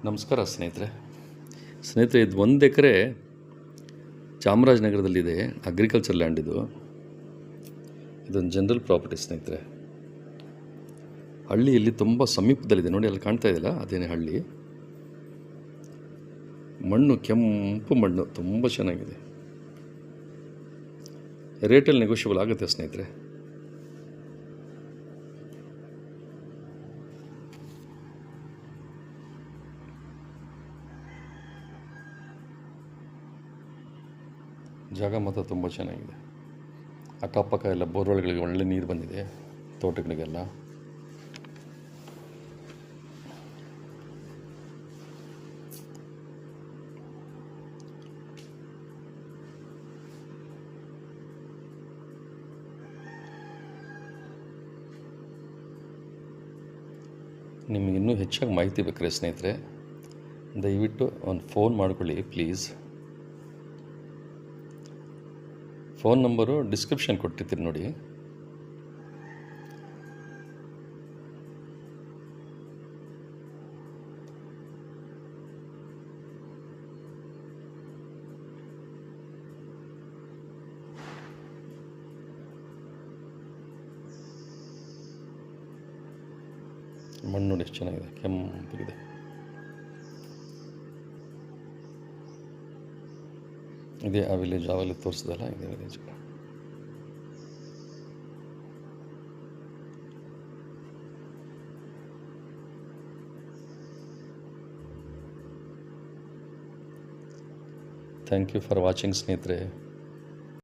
ನಮಸ್ಕಾರ ಸ್ನೇಹಿತರೆ ಇದು 1 ಎಕರೆ ಚಾಮರಾಜನಗರದಲ್ಲಿದೆ. ಅಗ್ರಿಕಲ್ಚರ್ ಲ್ಯಾಂಡ್ ಇದೊಂದು ಜನರಲ್ ಪ್ರಾಪರ್ಟಿ ಸ್ನೇಹಿತರೆ. ಹಳ್ಳಿ ಇಲ್ಲಿ ತುಂಬ ಸಮೀಪದಲ್ಲಿದೆ. ನೋಡಿ ಅಲ್ಲಿ ಕಾಣ್ತಾ ಇದೆಯಲ್ಲ, ಅದೇನೇ ಹಳ್ಳಿ. ಮಣ್ಣು ಕೆಂಪು ಮಣ್ಣು, ತುಂಬ ಚೆನ್ನಾಗಿದೆ. ರೇಟಲ್ಲಿ ನೆಗೋಷಿಯಬಲ್ ಆಗುತ್ತೆ ಸ್ನೇಹಿತರೆ. ಜಾಗ ಮಾತ್ರ ತುಂಬ ಚೆನ್ನಾಗಿದೆ. ಅಕ್ಕಪಕ್ಕ ಎಲ್ಲ ಬೋರ್ವೆಲ್ಗಳಿಗೆ ಒಳ್ಳೆ ನೀರು ಬಂದಿದೆ, ತೋಟಗಳಿಗೆಲ್ಲ. ನಿಮಗೆ ಇನ್ನೂ ಹೆಚ್ಚಾಗಿ ಮಾಹಿತಿ ಬೇಕಾದ್ರೆ ಸ್ನೇಹಿತರೆ, ದಯವಿಟ್ಟು ಒಂದು ಫೋನ್ ಮಾಡಿಕೊಳ್ಳಿ ಪ್ಲೀಸ್. ಫೋನ್ ನಂಬರು ಡಿಸ್ಕ್ರಿಪ್ಷನ್ ಕೊಟ್ಟಿರ್ತೀನಿ ನೋಡಿ. ಮಣ್ಣು ನೋಡಿ ಎಷ್ಟು ಚೆನ್ನಾಗಿದೆ, ಕೆಂಪಗಿದೆ. ಇದೇ ಆ ವಿಲೇಜ್, ಆವಲ್ಲಿ ತೋರಿಸಿದಲ್ಲ, ಇದೇ village. Thank you for watching ಸ್ನೇಹಿತರೆ.